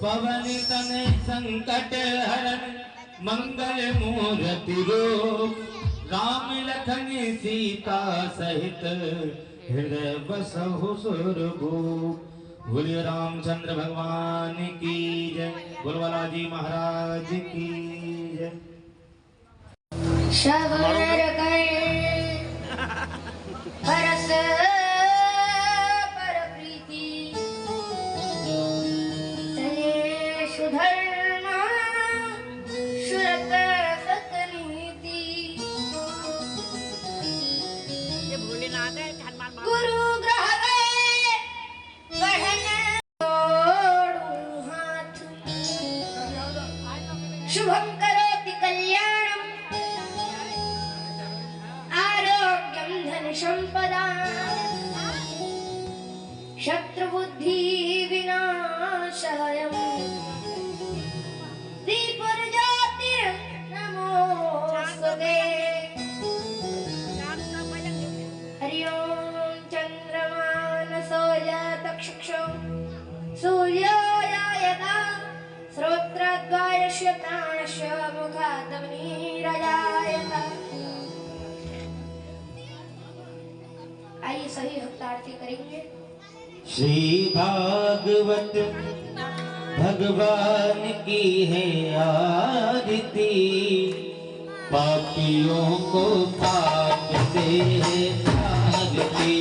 पवन तनय संकट हरण मंगल मूर्ति रूप राम लखन सीता सहित हृदय बसहु सुरभूप। बोलिए रामचंद्र भगवान की जय। बोल बालाजी महाराज की जय। श्रवण कर परस पर प्रीति सुधर्म सुरत सतनीति गुरु ग्रह गए बढ़न हाथ शुभम करोति कल्याणम आरोग्यम धन संपदा शत्रु बुद्धि विनाशाय नमोस्तुते। हरि ओम चंद्रमानसो यतक्षुक्षो सूर्योदयता श्रोत्रद्वयस्य प्राणस्य मुखादग्निरजायत। आइए सही हस्तार्थी करेंगे। श्री भागवत भगवान की है आरती पापियों को पाप से तारती।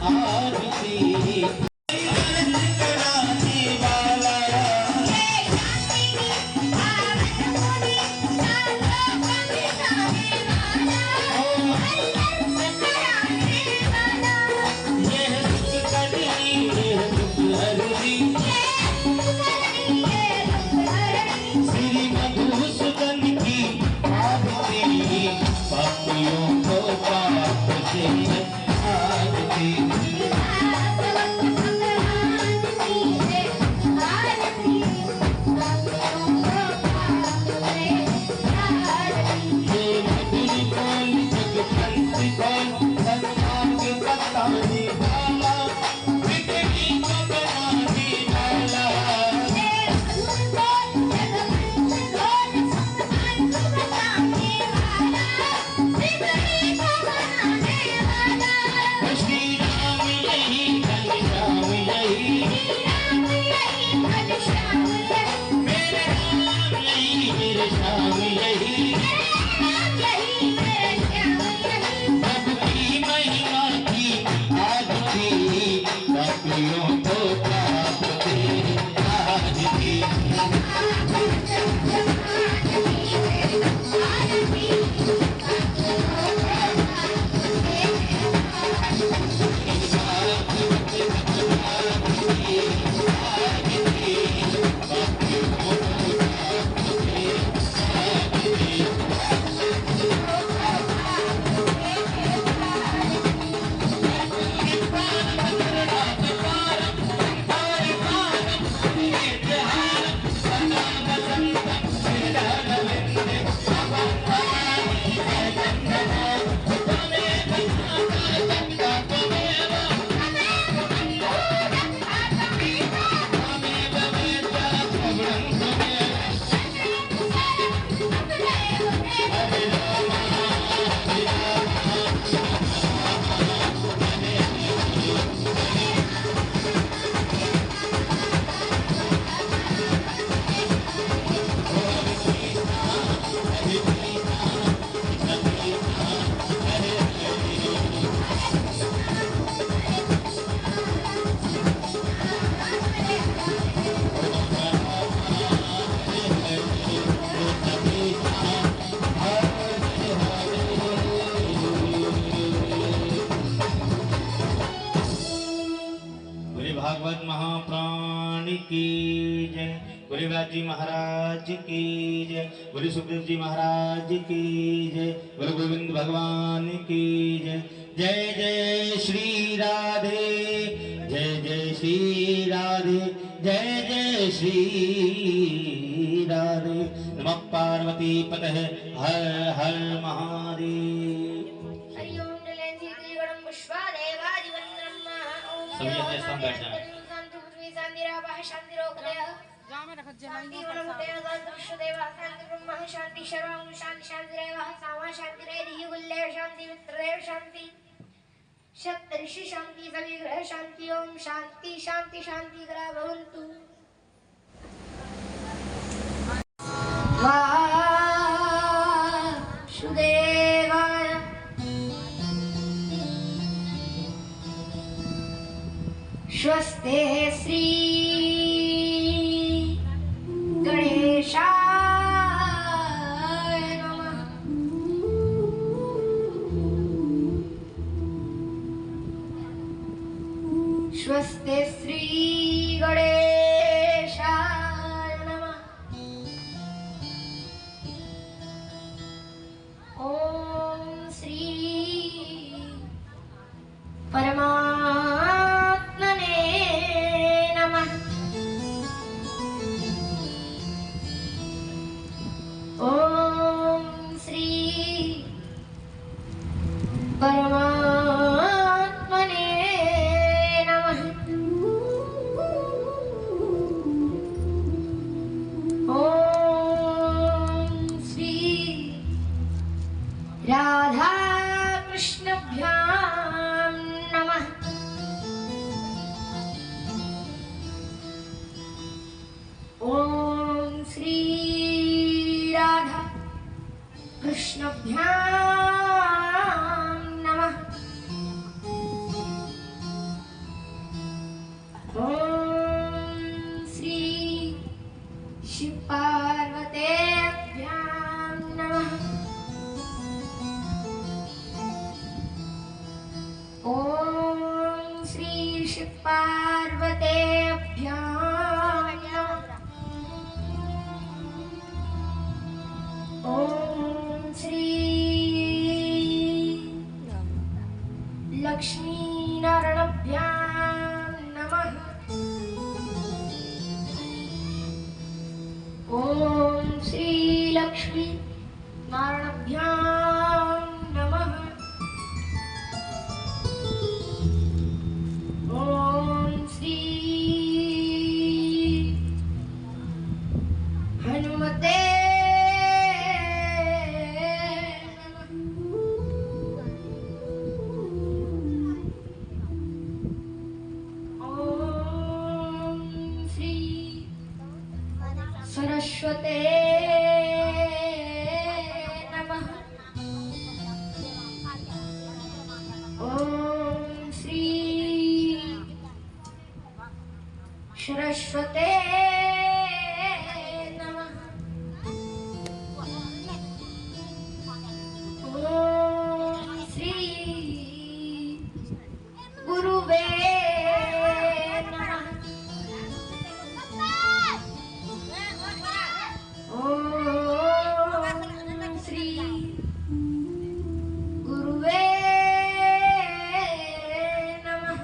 Happy बोले व्यास जी महाराज की जय, बोले सुखदेव जी महाराज की जय, बोले गोविंद भगवान की जय। जय जय श्री राधे, जय जय श्री राधे, जय जय श्री राधे। नमः पार्वती पतये हर हर महादेव। हरि ओम जलेंसी त्रिगुणं पुष्पा देवादिवन्द्रं ओम सभी अपने स्थान बैठ जाएं। शांति पृथ्वी शांतिरापः शांतिरोपदयः शांति वनमुदयः दर्शदेवः शांति ब्रह्म शांति सर्वं शांति शांतिरेवः सामा शांतिरेधिः कुल्ले शांति मित्रदेव शांति सप्तऋषि शांति सभी ग्रह शांति ओम शांति शांति शांति ग्रह भवन्तु। वासुदेवाय स्वस्ते श्री गणेशाय नमः। स्वस्ते श्री गणेशाय नमः। ओम श्री परमात्मने नमः। ओम श्री परमात्मने नमः। ओम श्री राधा कृष्णभ्यां नमः। ओम श्री राधा कृष्णभ्यां नमः। ओम श्री शिव पार्वतीभ्यां नमः। ओम श्री शिव पार्वतीभ्यां नमः। ओम श्री लक्ष्मी नारायणभ्यां नमः। ओम श्री लक्ष्मी नारायणभ्यां नमः। ओम श्री हनुमते नमः। ओम श्री सरस्वते नमः। ओम श्री सरस्वते नमः। ओम श्री गुरुवे नमः। ओम श्री गुरुवे नमः।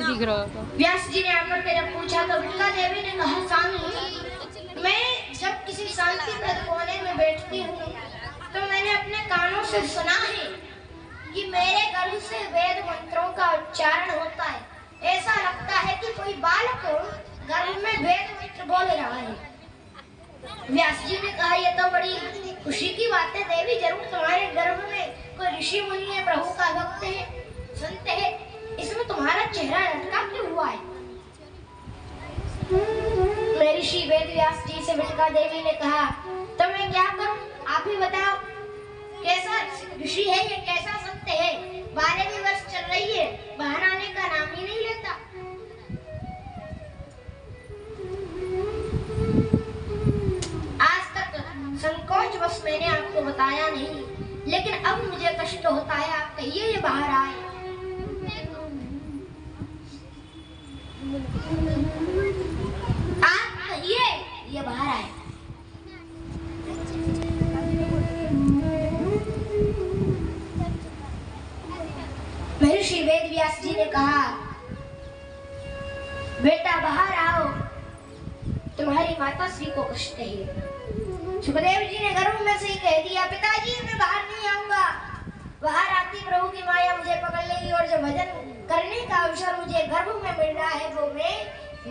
दिख रहा था। व्यास जी ने आकर के जब पूछा तो विमला देवी ने कहा, स्वामी मैं जब किसी शांति कोने में बैठती हूँ तो मैंने अपने कानों से सुना है कि मेरे गर्भ से वेद मंत्रों का उच्चारण होता है। ऐसा लगता है कि कोई बालक गर्भ में वेद मंत्र बोल रहा है। व्यास जी ने कहा, यह तो बड़ी खुशी की बात है देवी, जरूर तुम्हारे गर्भ में कोई ऋषि मुनि है, प्रभु का भक्त है, संत है, इसमें तुम्हारा चेहरा लटका क्यों हुआ है? ऋषि वेद व्यास जी से विमला देवी ने कहा, तो मैं क्या करूं, आप ही बताओ, कैसा ऋषि है ये, कैसा संत है? 12वीं वर्ष चल रही है, बाहर आने का नाम ही नहीं लेता। आज तक संकोच मैंने आपको बताया नहीं, लेकिन अब मुझे कष्ट होता है। आप कहिए ये बाहर आए। आप कहिए ये बाहर आए। महर्षि वेद व्यास जी ने कहा, बेटा बाहर आओ, तुम्हारी माता श्री को कष्ट है। सुखदेव जी ने गर्भ में से ही कह दिया, पिताजी मैं बाहर नहीं आऊंगा। बाहर आती प्रभु की माया मुझे पकड़ लेगी और जो भजन करने का अवसर मुझे गर्भ में मिल रहा है वो मैं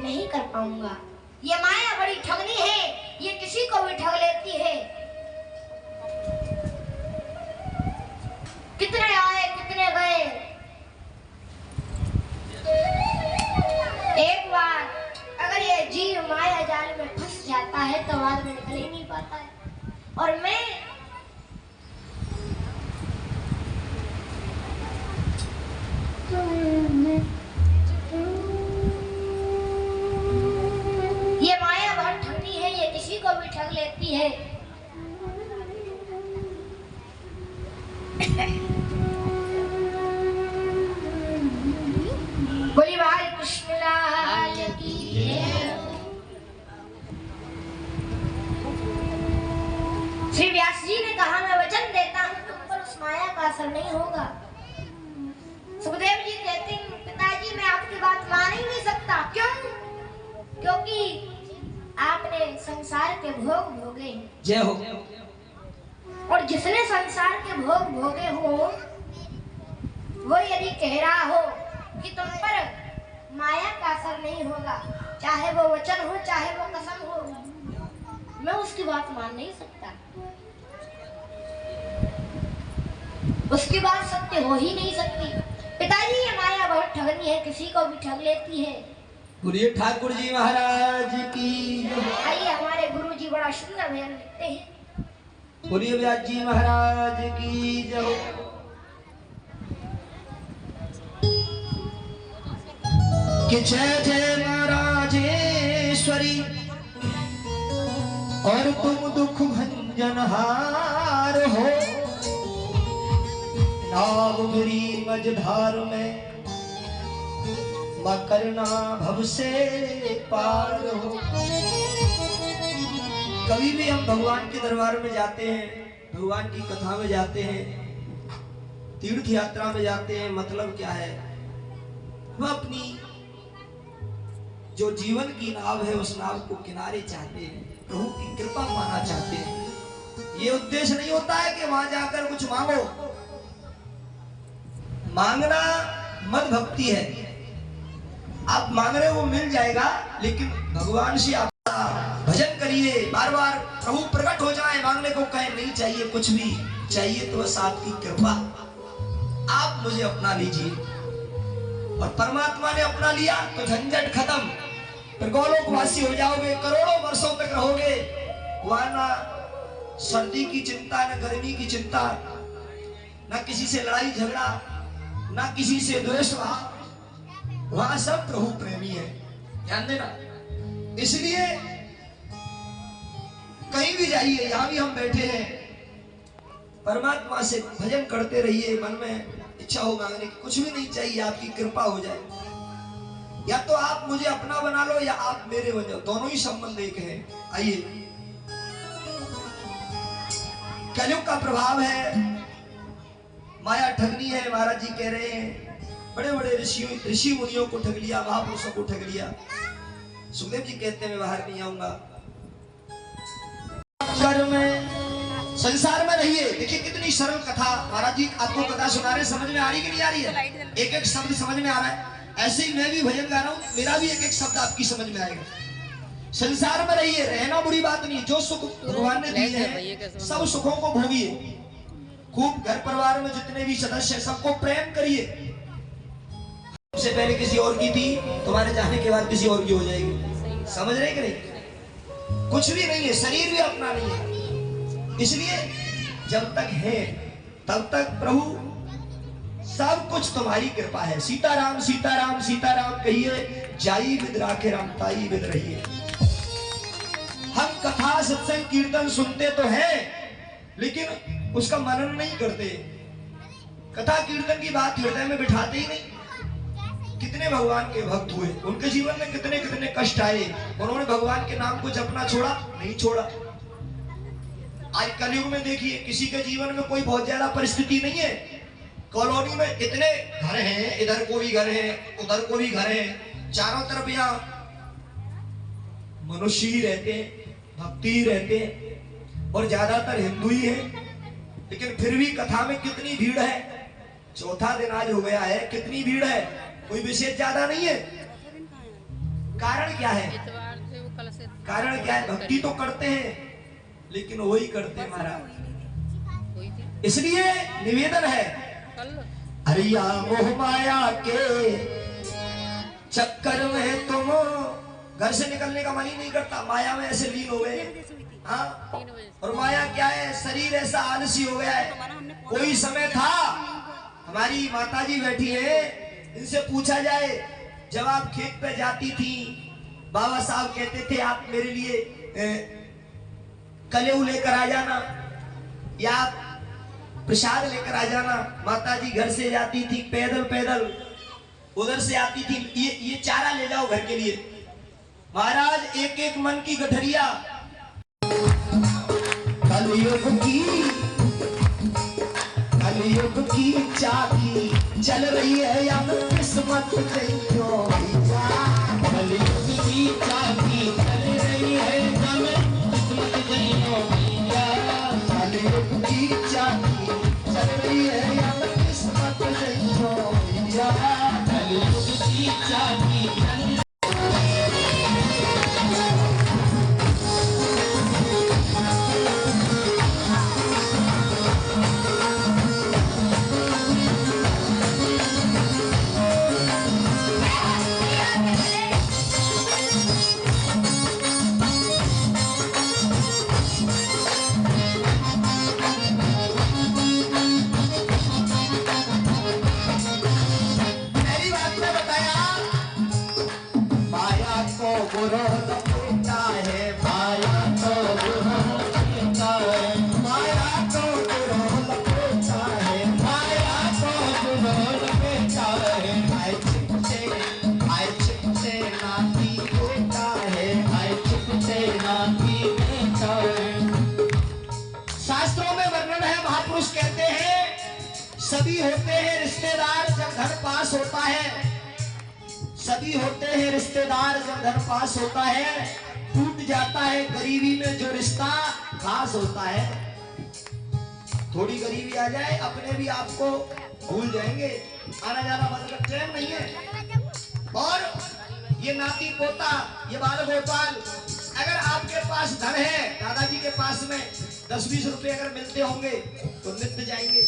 नहीं कर पाऊंगा। ये माया बड़ी ठगनी है, ये किसी को भी ठग लेती है। कितने आए कितने गए। एक बार अगर ये जीव माया जाल में फंस जाता है तो बाद में निकल ही नहीं पाता है। और मैं ये माया बहुत ठगनी है, ये किसी को भी ठग लेती है। बोली भाई कृष्ण लाल की जय। श्री व्यास जी ने कहा, मैं वचन देता हूँ तुम पर उस माया का असर नहीं होगा। सुखदेव जी कहते हैं, पिताजी मैं आपकी बात मान ही नहीं सकता। क्यों? क्योंकि आपने संसार के भोग भोगे। जय हो। और जिसने संसार के भोग भोगे हो वो यदि कह रहा हो कि तुम पर माया का असर नहीं होगा, चाहे वो वचन हो चाहे वो कसम हो, मैं उसकी बात मान नहीं सकता। उसकी बात सत्य हो ही नहीं सकती। पिताजी ये माया बहुत ठगनी है, किसी को भी ठग लेती है। बोलिए ठाकुर जी महाराज की। आइए हमारे गुरु जी बड़ा सुंदर भजन लिखते हैं। बोलिए व्यास जी महाराज की जय। कि जय जय महाराजेश्वरी और तुम दुख भंजनहार हो। नाव गिरी मझधार में करना भव से पार हो। कभी भी हम भगवान के दरबार में जाते हैं, भगवान की कथा में जाते हैं, तीर्थ यात्रा में जाते हैं, मतलब क्या है, वह अपनी जो जीवन की नाव है उस नाव को किनारे चाहते हैं, प्रभु की कृपा पाना चाहते हैं। ये उद्देश्य नहीं होता है कि वहां जाकर कुछ मांगो। मांगना मत भक्ति है। आप मांग रहे हो वो मिल जाएगा, लेकिन भगवान से आप भजन करिए, बार बार प्रभु प्रकट हो जाए, मांगने को कहे नहीं चाहिए कुछ भी, चाहिए तो बस आपकी कृपा। आप मुझे अपना लीजिए और परमात्मा ने अपना लिया तो झंझट खत्म, फिर गोलोकवासी हो जाओगे, करोड़ों वर्षों तक रहोगे। वहां ना सर्दी की चिंता, न गर्मी की चिंता, न किसी से लड़ाई झगड़ा, न किसी से द्वेष भाव। वहां सब प्रभु प्रेमी है, ध्यान देना। इसलिए कहीं भी जाइए, यहां भी हम बैठे हैं, परमात्मा से भजन करते रहिए। मन में इच्छा हो मांगने की, कुछ भी नहीं चाहिए, आपकी कृपा हो जाए। या तो आप मुझे अपना बना लो या आप मेरे बन जाओ, दोनों ही संबंध एक है। आइए, कलयुग का प्रभाव है, माया ठगनी है। महाराज जी कह रहे हैं बड़े बड़े ऋषि मुनियों को ठग लिया, महापुरुषों को ठग लिया। सुखदेव जी कहते हैं मैं बाहर नहीं आऊंगा। संसार में रहिए। देखिए कितनी सरल कथा महाराज जी आपको कथा सुना रहे, समझ में आ रही कि नहीं आ रही है? एक एक शब्द समझ में आ रहा है। ऐसे ही मैं भी भजन गा रहा हूँ, मेरा भी एक एक शब्द आपकी समझ में आएगा। संसार में रहिए, रहना बुरी बात नहीं। जो सुख भगवान ने दिए हैं सब सुखों को भोगिए। खूब घर परिवार में जितने भी सदस्य हैं सबको प्रेम करिए। सबसे पहले किसी और की थी, तुम्हारे जाने के बाद किसी और की हो जाएगी। समझ रहे कि नहीं? कुछ भी नहीं है, शरीर भी अपना नहीं है। इसलिए जब तक है तब तक प्रभु सब कुछ तुम्हारी कृपा है। सीताराम सीताराम सीताराम कहिए, जाई विद राखे राम ताई विद रहिए। हम कथा सत्संग कीर्तन सुनते तो हैं, लेकिन उसका मनन नहीं करते, कथा कीर्तन की बात हृदय में बिठाते ही नहीं। कितने भगवान के भक्त हुए, उनके जीवन में कितने कितने कष्ट आए, उन्होंने भगवान के नाम को जपना छोड़ा नहीं छोड़ा। आज कलयुग में देखिए किसी के जीवन में कोई बहुत ज्यादा परिस्थिति नहीं है, कॉलोनी में इतने घर हैं, इधर को भी घर है, उधर को भी घर है, चारों तरफ यहाँ मनुष्य ही रहते हैं, भक्ति ही रहते हैं और ज्यादातर हिंदू ही है। लेकिन फिर भी कथा में कितनी भीड़ है, चौथा दिन आज हो गया है, कितनी भीड़ है, कोई विशेष ज्यादा नहीं है। कारण क्या है? कारण क्या है? भक्ति तो करते हैं लेकिन वही करते हैं महाराज। इसलिए निवेदन है, अरिया मोह माया के चक्कर में तुम घर से निकलने का मन ही नहीं करता, माया में ऐसे लीन हो गए। हाँ, और माया क्या है? शरीर ऐसा आलसी हो गया है। कोई समय था, हमारी माताजी बैठी है, इनसे पूछा जाए, जब आप खेत पे जाती थी, बाबा साहब कहते थे आप मेरे लिए कलेऊ लेकर आ जाना या प्रसाद लेकर आ जाना। माताजी घर से जाती थी पैदल पैदल, उधर से आती थी, ये चारा ले जाओ घर के लिए। महाराज एक एक मन की गठरिया, कलयुग की चाकी चल रही है या किस्मत कलयुग की चाकी चल रही है, कलयुग की चाकी चल रही है या किस्मत कलयुग की चाकी चल। शास्त्रों में वर्णन है, महापुरुष कहते हैं सभी होते हैं रिश्तेदार जब धन पास होता है, सभी होते हैं रिश्तेदार जब धन पास होता है, टूट जाता है गरीबी में जो रिश्ता खास होता है। थोड़ी गरीबी आ जाए अपने भी आपको भूल जाएंगे, आना जाना बंद कर, ट्रेन नहीं है। और ये नाती पोता, ये बाल गोपाल, अगर आपके पास धन है, दादाजी के पास में 10-20 रुपए अगर मिलते होंगे तो नित्य जाएंगे।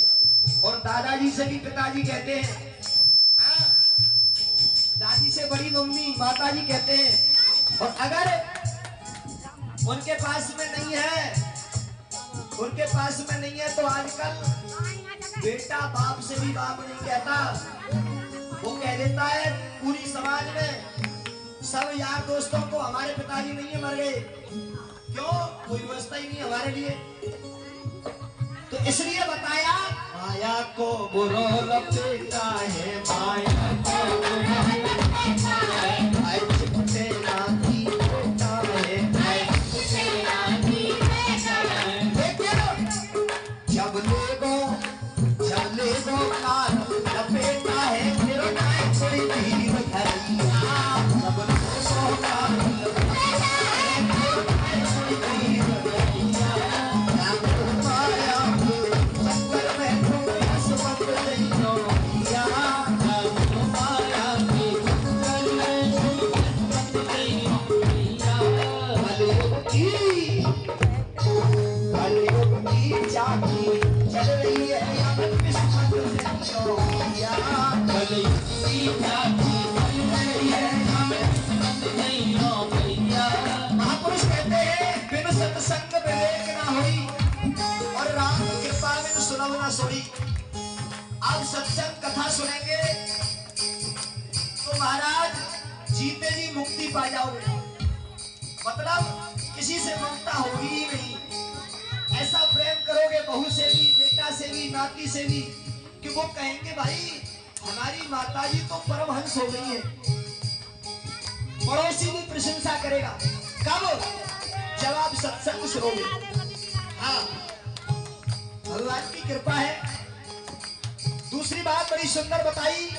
और दादाजी से भी पिताजी कहते हैं, हाँ, दादी से बड़ी मम्मी माताजी कहते हैं। और अगर उनके पास में नहीं है, उनके पास में नहीं है तो आजकल बेटा बाप से भी बाप नहीं कहता, वो कह देता है पूरी समाज में सब यार दोस्तों को, हमारे पिताजी नहीं है, मर गए, क्यों? कोई व्यवस्था ही नहीं हमारे लिए। तो इसलिए बताया माया को बुरो लपेटा है, माया को बुरो लपेटा है, भाई चिपटे नाती बेटा है, भाई चिपटे नाती बेटा है। लेकिन जब लेगो कान लपेटा है, फिर मैं कोई भी धरिया, जब लेगो कान लपेटा है, फिर मैं कोई भी धरिया, माया चक्कर में तुम किस्मत नहीं नोया, माया की चक्कर में तुम किस्मत नहीं नोया। कलयुग की चाकी चल रही है या किस्मत नहीं नोया, कलयुग की चाकी चल रही है या किस्मत नहीं नोया। महापुरुष कहते हैं बिन सत्संग विवेक ना होई और राम कृपा बिन सुनब ना सोई। आप सत्संग कथा सुनेंगे तो महाराज जीते जी मुक्ति पा जाओगे, मतलब किसी से ममता होगी ही नहीं। ऐसा प्रेम करो करोगे बहू से भी, बेटा से भी, नाती से भी, कि वो कहेंगे भाई हमारी माताजी तो परमहंस हो गई है। पड़ोसी भी प्रशंसा करेगा। कब? जब आप सत्संग सुनोगे। हाँ, भगवान की कृपा है। दूसरी बात बड़ी सुंदर बताई,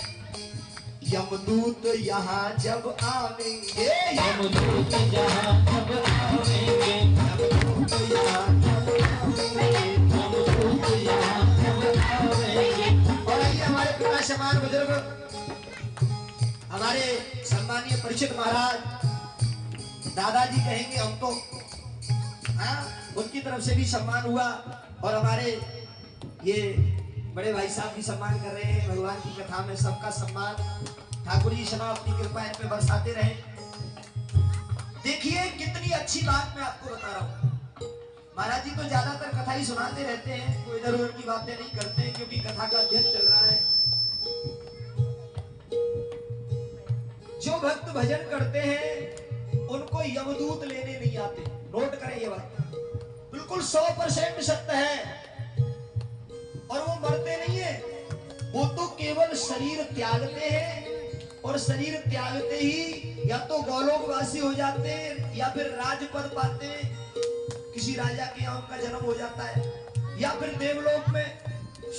यमदूत यहाँ जब आवेंगे, यमदूत यहाँ जब आवेंगे, यमदूत यहाँ जब आवेंगे, यमदूत यहाँ जब आवेंगे। और आइए हमारे पिता समान बुजुर्ग, हमारे सम्मानीय परिचित महाराज दादाजी कहेंगे हम तो, हाँ, उनकी तरफ से भी सम्मान हुआ और हमारे ये बड़े भाई साहब भी सम्मान कर रहे हैं। भगवान की कथा में सबका सम्मान, ठाकुर जी सदा अपनी कृपा इन पे बरसाते रहे। देखिए कितनी अच्छी बात मैं आपको बता रहा हूँ। महाराज जी तो ज्यादातर कथा ही सुनाते रहते हैं, कोई इधर उधर की बातें नहीं करते हैं, क्योंकि कथा का अध्ययन चल रहा है। जो भक्त भजन करते हैं उनको यमदूत लेने नहीं आते। नोट करें ये बात, बिल्कुल 100% सत्य है। और वो मरते नहीं है, वो तो केवल शरीर त्यागते हैं और शरीर त्यागते ही या तो गौलोकवासी हो जाते हैं या फिर राजपद पाते हैं, किसी राजा के यहाँ उनका जन्म हो जाता है, या फिर देवलोक में,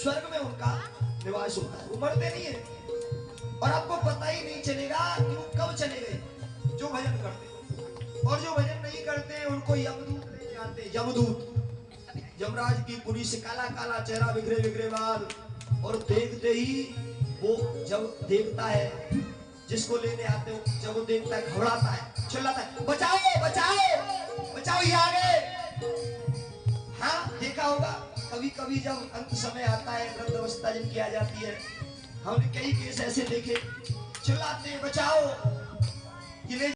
स्वर्ग में उनका निवास होता है। वो मरते नहीं है और आपको पता ही नहीं चलेगा कि वो कब चले गए। जो भजन करते और जो भजन नहीं करते हैं उनको यमदूत ले जाते हैं। यमदूत, यमराज की पुरी से काला काला चेहरा, बिखरे बिखरे बाल, और देखते ही वो जब देखता है जिसको लेने आते हो, जब वो देखता है घबराता है, चिल्लाता है बचाओ बचाओ बचाओ, ये आ गए। हाँ, देखा होगा कभी कभी जब अंत समय आता है, वृद्ध अवस्था जिनकी आ जाती है, हमने कई केस ऐसे देखे, चिल्लाते हैं बचाओ, ये ले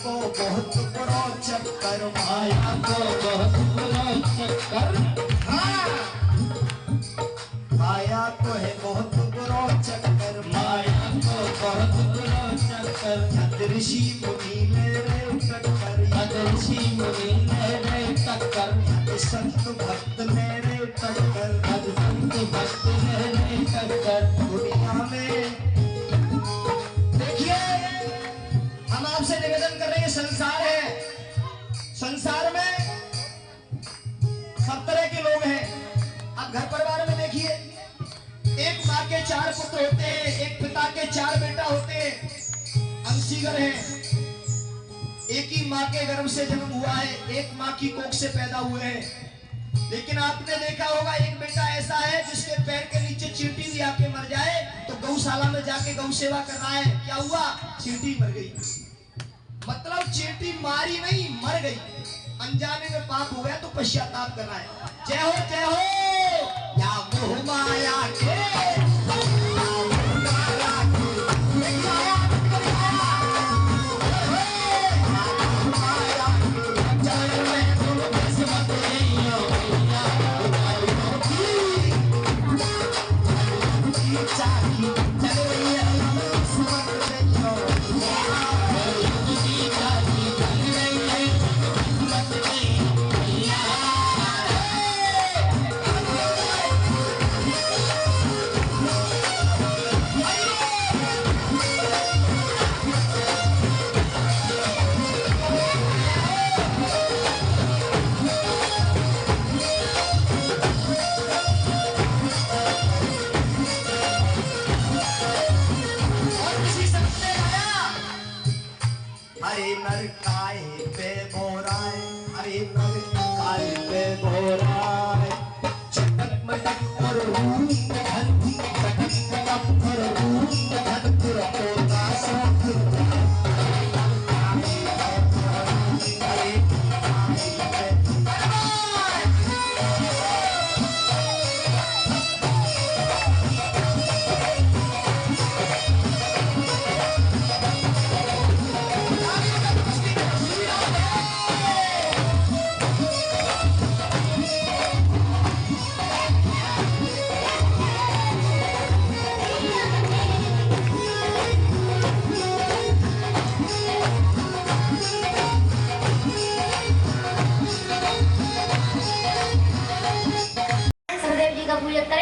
बहुत बड़ा चक्कर, माया को बहुत बड़ा चक्कर, माया को है बहुत बड़ा चक्कर, माया को बहुत बड़ा चक्कर। ऋषि मुनि ले रे टक्कर, ऋषि मुनि ले रे टक्कर, संत भक्त ले रे टक्कर, संत भक्त ले रे टक्कर। दुनिया में देखिए, हम आपसे निवेदन कर रहे हैं, संसार है, संसार में सब तरह के लोग हैं। आप घर परिवार में देखिए, एक माँ के 4 पुत्र होते हैं, एक पिता के 4 बेटा होते हैं, अंशीगर हैं, एक ही माँ के गर्भ से जन्म हुआ है, एक माँ की कोख से पैदा हुए हैं। लेकिन आपने देखा होगा एक बेटा ऐसा है जिसके पैर के नीचे चींटी भी आके मर जाए तो गौशाला में जाके गौ सेवा कर रहा है। क्या हुआ? चींटी मर गई। मतलब चींटी मारी नहीं, मर गई। अनजाने में पाप हो गया तो पश्चाताप कर रहा है। जय हो जय हो, या मोह माया के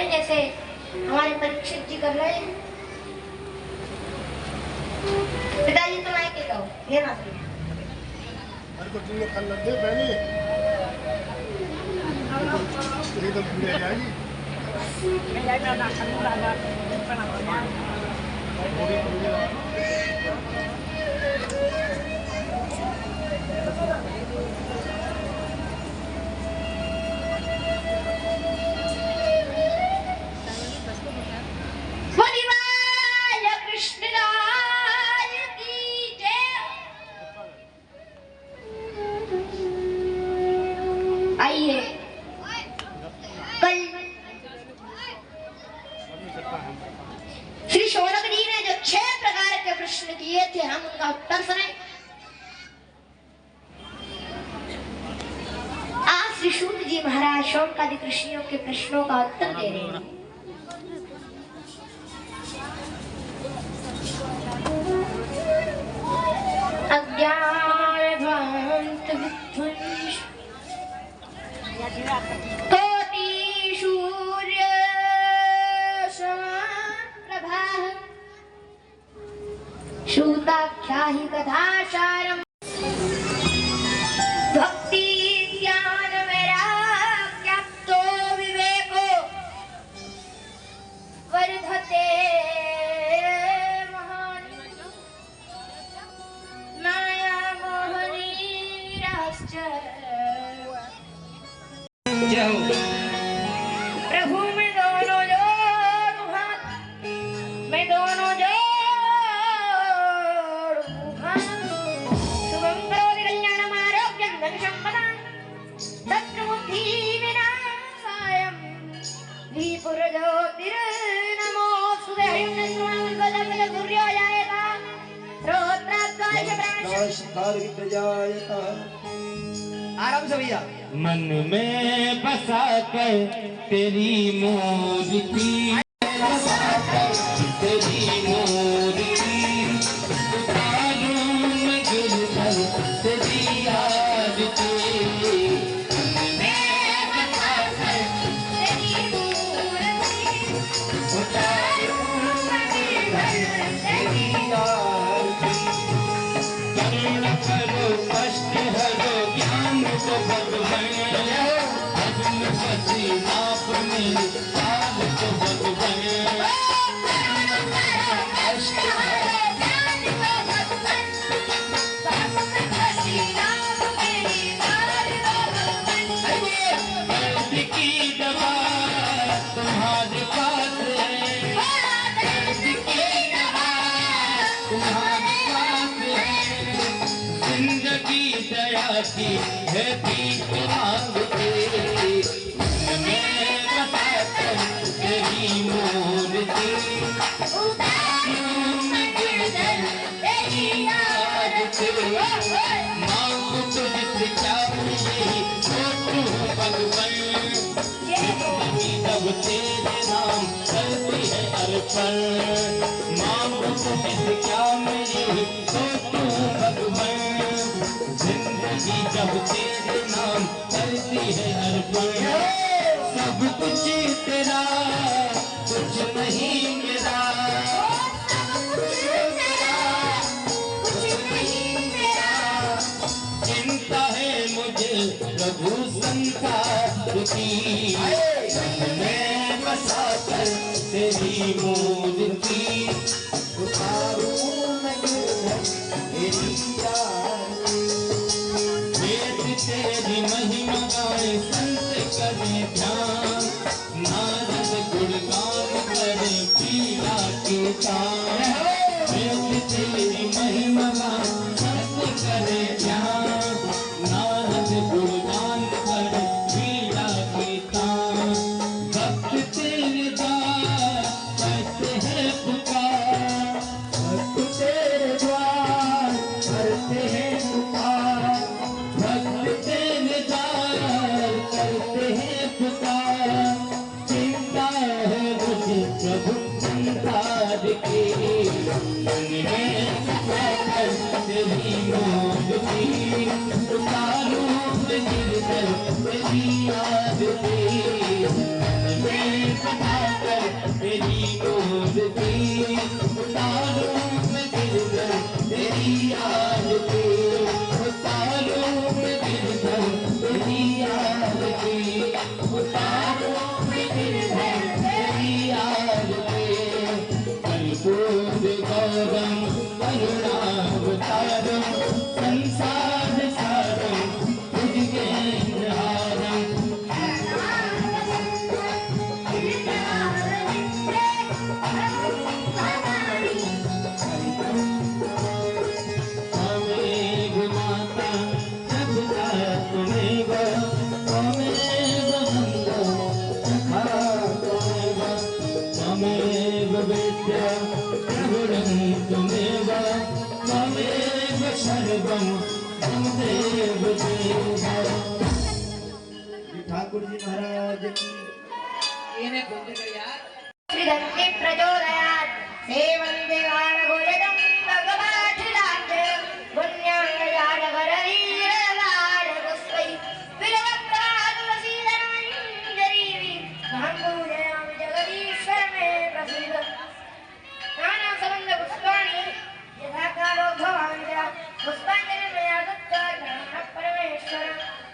हैं जैसे हमारे परीक्षित जी कर रहे हैं। पिताजी तुम आए के कहो, ये ना आइए कल श्री शौनक जी ने जो 6 प्रकार के प्रश्न किए थे हम उनका उत्तर सुने। आज श्री सूत जी महाराज शौनकादि ऋषियों के प्रश्नों का उत्तर दे रहे हैं। कोटि सूर्य प्रभा श्रुताख्या हि कथासारम् भक्ति ज्ञान वैराग्याप्तो विवेको वर्धते माया मोहनीराश्च। प्रभु में दोनों जोड़ू हाथ, मैं दोनों जोड़ू हाथ। शुभं करोति कल्याणम् आरोग्यं धन सम्पदां शत्रुबुद्धि विनाशायं दीपुरज्योतिर्नमोऽस्तुते। हरिं नमः सूर्योदयः श्रोत्राद्गाय आराम से भैया। मन में बसा कर तेरी मूर्ति, तेरी मूर्ति उतारूं मैं गिरधर तेरी आरती। मन में बसा कर तेरी मूर्ति उतारूं मैं गिरधर तेरी आरती। करुण करो कष्ट हरो ज्ञान को भगवान, अर्जुन पति आप मेरे पाल को भगवान। कष्ट हरो ज्ञान को भगवान, अर्जुन पति आप मेरे पाल को भगवान। दर्द की दवा तुम्हारे पास है, दर्द की दवा तुम्हारे पास है। जिंदगी दया की है भीख मांगते, मन में बसा कर तेरी मूर्ति उतारूं मैं गिरधर तेरी आरती। मांगू तुझसे क्या मिले छोटू भगवान, जिंदगी जब तेरे नाम करती है अर्पण। मांगू तुझसे क्या मिले छोटू भगवान, जिंदगी जब तेरे नाम करती है अर्पण। सब कुछ तेरा कुछ नहीं मेरा, कुछ नहीं मेरा। चिंता है मुझे प्रभु संसार की, मैं बसा कर तेरी मूर्ति उतारूं मैं गिरधर तेरी आरती। तेरी महिमा गाए संत करे ध्यान, नारद गुणगान करे पीला के तान। तेरी महिमा गाए संत करे ध्यान, नारद गुणगान करे पीला के तान। भक्त तेरे द्वार करते हैं पुकार, भक्त तेरे द्वार करते हैं पुकार। भक्त तेरे द्वार करते हैं पुकार। चिंता है मुझे प्रभु संसार की, देव देव भगवान। ठाकुर जी महाराज की श्रीदत्ते प्रचोदयात् सेवं देवान गोलकं भगवाधिराज पुण्याङ्गयाडगरवीरगाड पुष्पै विरवक्त्रादुरसीदनमञ्जरीवि महं पूजयामि जगदीश्वर मे प्रसीद नानासुगन्धपुष्पाणि यथा कालो भवामि च पुष्पाञ्जलिं मया दत्त्वा गणः परमेश्वर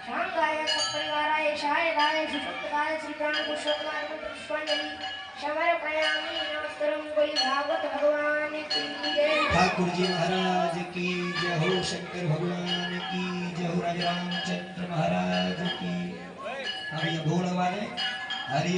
शाङ्गाय सपरिवाराय शायदाय सुषुप्ताय श्रीप्राणपुरुषोत्तमाय पुष्पाञ्जलि समर्पयामि नमस्कारं कोई भागवत भगवान की जय। ठाकुर जी महाराज की जय हो, शंकर भगवान की जय हो, राजा रामचंद्र महाराज की। अब ये भोल वाले हरि